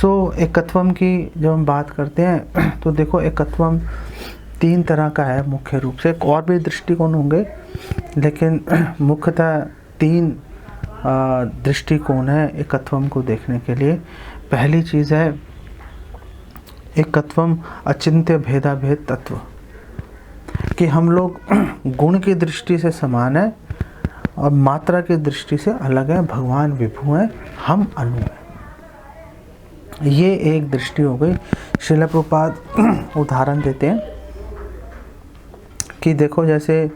एकत्वम की जब हम बात करते हैं तो देखो एकत्वम 3 तरह का है मुख्य रूप से। और भी दृष्टिकोण होंगे लेकिन मुख्यतः 3 दृष्टिकोण है एकत्वम को देखने के लिए। पहली चीज़ है एकत्वम अचिंत्य भेदाभेद तत्व, कि हम लोग गुण की दृष्टि से समान है और मात्रा की दृष्टि से अलग है। भगवान विभु हैं, हम अनु हैं। ये एक दृष्टि हो गई। श्रील प्रभुपाद उदाहरण देते हैं कि देखो जैसे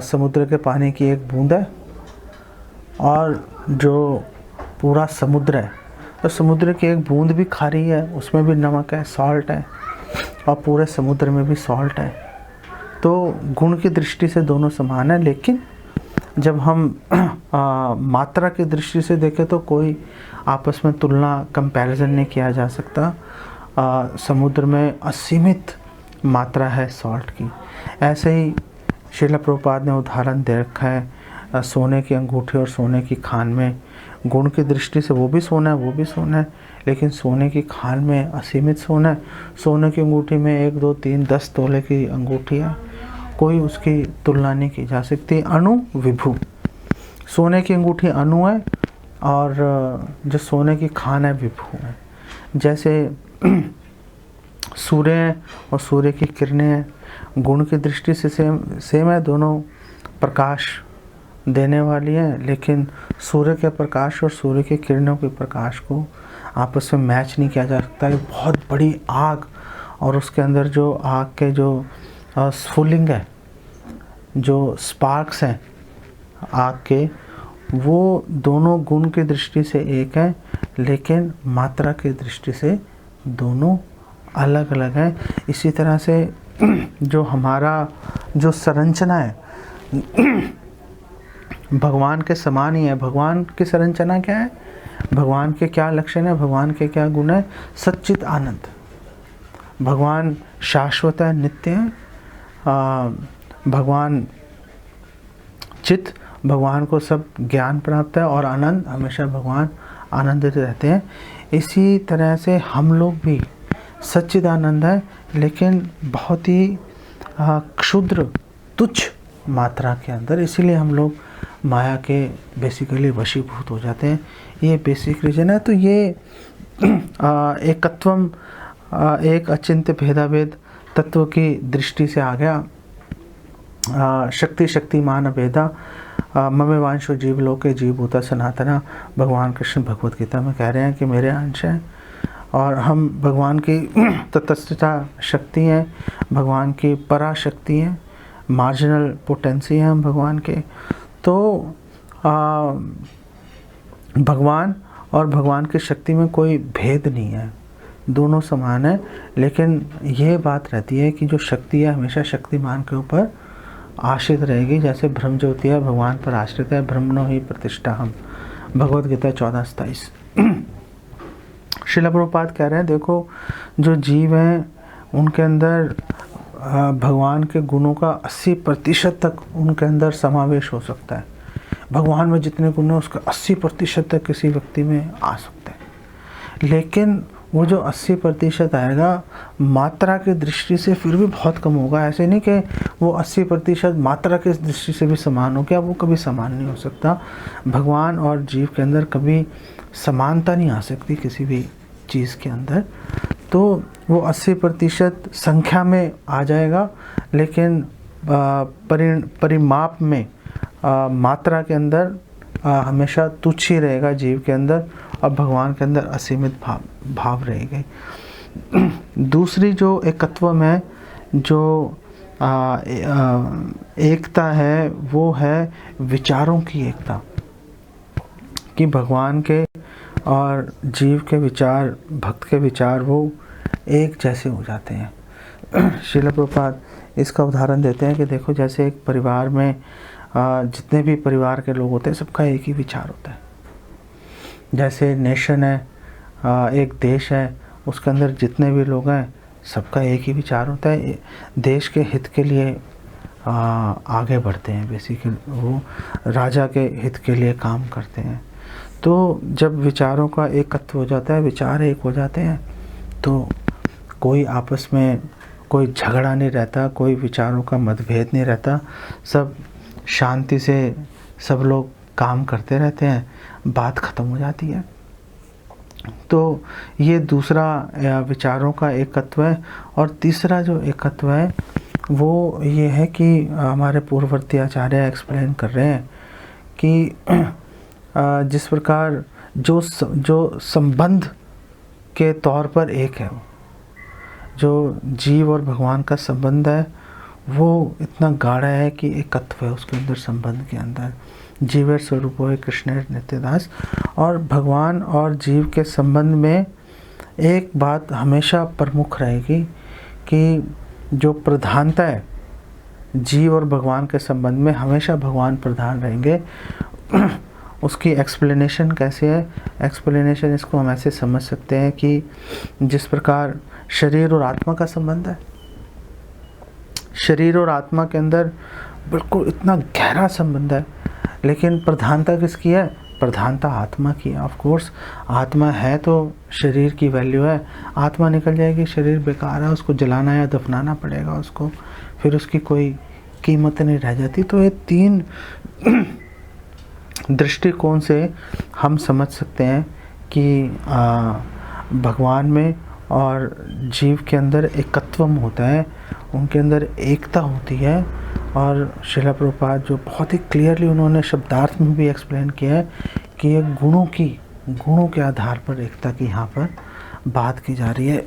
समुद्र के पानी की एक बूंद है और जो पूरा समुद्र है, तो समुद्र की एक बूंद भी खारी है, उसमें भी नमक है, सॉल्ट है, और पूरे समुद्र में भी सॉल्ट है। तो गुण की दृष्टि से दोनों समान है, लेकिन जब हम मात्रा की दृष्टि से देखें तो कोई आपस में तुलना कंपैरिजन नहीं किया जा सकता। समुद्र में असीमित मात्रा है सॉल्ट की। ऐसे ही श्रील प्रभुपाद ने उदाहरण दे रखा है सोने की अंगूठी और सोने की खान में। गुण की दृष्टि से वो भी सोना है, वो भी सोना है, लेकिन सोने की खान में असीमित सोना है। सोने की अंगूठी में 1, 2, 3, 10 तोले की अंगूठी है, कोई उसकी तुलना नहीं की जा सकती। अणु विभु, सोने की अंगूठी अणु है और जो सोने की खान है विभु है। जैसे सूर्य है और सूर्य की किरणें हैं, गुण की दृष्टि से सेम है, दोनों प्रकाश देने वाली है, लेकिन सूर्य के प्रकाश और सूर्य की किरणों के प्रकाश को आपस में मैच नहीं किया जा सकता। एक बहुत बड़ी आग और उसके अंदर जो आग के जो स्फुलिंग है, जो स्पार्क्स हैं आग के, वो दोनों गुण की दृष्टि से एक है, लेकिन मात्रा की दृष्टि से दोनों अलग अलग हैं। इसी तरह से जो हमारा जो संरचना है भगवान के समान ही है। भगवान की संरचना क्या है, भगवान के क्या लक्षण है, भगवान के क्या गुण है? सच्चित आनंद। भगवान शाश्वत है, नित्य है। भगवान चित, भगवान को सब ज्ञान प्राप्त है, और आनंद, हमेशा भगवान आनंदित रहते हैं। इसी तरह से हम लोग भी सच्चिद आनंद है, लेकिन बहुत ही क्षुद्र तुच्छ मात्रा के अंदर। इसीलिए हम लोग माया के बेसिकली वशीभूत हो जाते हैं। ये बेसिक रीजन है। तो ये एकत्वम एक अचिंत्य भेदाभेद तत्व की दृष्टि से आ गया। शक्ति शक्तिमान भेदा ममे वांशो जीव लोके जीव भूता सनातना। भगवान कृष्ण भगवद गीता में कह रहे हैं कि मेरे अंश हैं और हम भगवान की तटस्थता शक्ति हैं, भगवान की पराशक्ति हैं, मार्जिनल पोटेंसी हैं हम भगवान के। तो भगवान और भगवान की शक्ति में कोई भेद नहीं है, दोनों समान है। लेकिन ये बात रहती है कि जो शक्ति है हमेशा शक्तिमान के ऊपर आश्रित रहेगी। जैसे ब्रह्म ज्योति है भगवान पर आश्रित है, ब्रह्मणो ही प्रतिष्ठा हम, भगवद गीता 14:27। श्रील प्रभुपाद कह रहे हैं देखो जो जीव हैं उनके अंदर भगवान के गुणों का 80% तक उनके अंदर समावेश हो सकता है। भगवान में जितने गुण हैं उसका 80% तक किसी व्यक्ति में आ सकता है, लेकिन वो जो 80% आएगा मात्रा की दृष्टि से फिर भी बहुत कम होगा। ऐसे नहीं कि वो 80% मात्रा की दृष्टि से भी समान हो, क्या वो कभी समान नहीं हो सकता। भगवान और जीव के अंदर कभी समानता नहीं आ सकती किसी भी चीज़ के अंदर। तो वो 80% संख्या में आ जाएगा, लेकिन परिमाप में मात्रा के अंदर हमेशा तुच्छ ही रहेगा जीव के अंदर, और भगवान के अंदर असीमित भाव रहेगा। दूसरी जो एकत्वम है, जो एकता है, वो है विचारों की एकता, कि भगवान के और जीव के विचार, भक्त के विचार वो एक जैसे हो जाते हैं। श्रील प्रभुपाद इसका उदाहरण देते हैं कि देखो जैसे एक परिवार में जितने भी परिवार के लोग होते हैं सबका एक ही विचार होता है। जैसे नेशन है, एक देश है, उसके अंदर जितने भी लोग हैं सबका एक ही विचार होता है। देश के हित के लिए आगे बढ़ते हैं, बेसिकली वो राजा के हित के लिए काम करते हैं। तो जब विचारों का एकत्व हो जाता है, विचार एक हो जाते हैं, तो कोई आपस में कोई झगड़ा नहीं रहता, कोई विचारों का मतभेद नहीं रहता, सब शांति से सब लोग काम करते रहते हैं, बात ख़त्म हो जाती है। तो ये दूसरा विचारों का एकत्व है। और तीसरा जो एकत्व है वो ये है कि हमारे पूर्ववर्ती आचार्य एक्सप्लेन कर रहे हैं कि जिस प्रकार जो संबंध के तौर पर एक है, जो जीव और भगवान का संबंध है वो इतना गाढ़ा है कि एकत्व है उसके अंदर, संबंध के अंदर। जीवेर स्वरूप है कृष्णेर नित्यदास। और भगवान और जीव के संबंध में एक बात हमेशा प्रमुख रहेगी कि जो प्रधानता है जीव और भगवान के संबंध में, हमेशा भगवान प्रधान रहेंगे। उसकी एक्सप्लेनेशन कैसे है? एक्सप्लेनेशन इसको हम ऐसे समझ सकते हैं कि जिस प्रकार शरीर और आत्मा का संबंध है, शरीर और आत्मा के अंदर बिल्कुल इतना गहरा संबंध है, लेकिन प्रधानता किसकी है? प्रधानता आत्मा की है। ऑफ कोर्स आत्मा है तो शरीर की वैल्यू है, आत्मा निकल जाएगी, शरीर बेकार है, उसको जलाना या दफनाना पड़ेगा उसको, फिर उसकी कोई कीमत नहीं रह जाती। तो ये तीन दृष्टिकोण से हम समझ सकते हैं कि भगवान में और जीव के अंदर एकत्व होता है, उनके अंदर एकता होती है। और श्रील प्रभुपाद जो बहुत ही क्लियरली उन्होंने शब्दार्थ में भी एक्सप्लेन किया है कि ये गुणों के आधार पर एकता की यहाँ पर बात की जा रही है।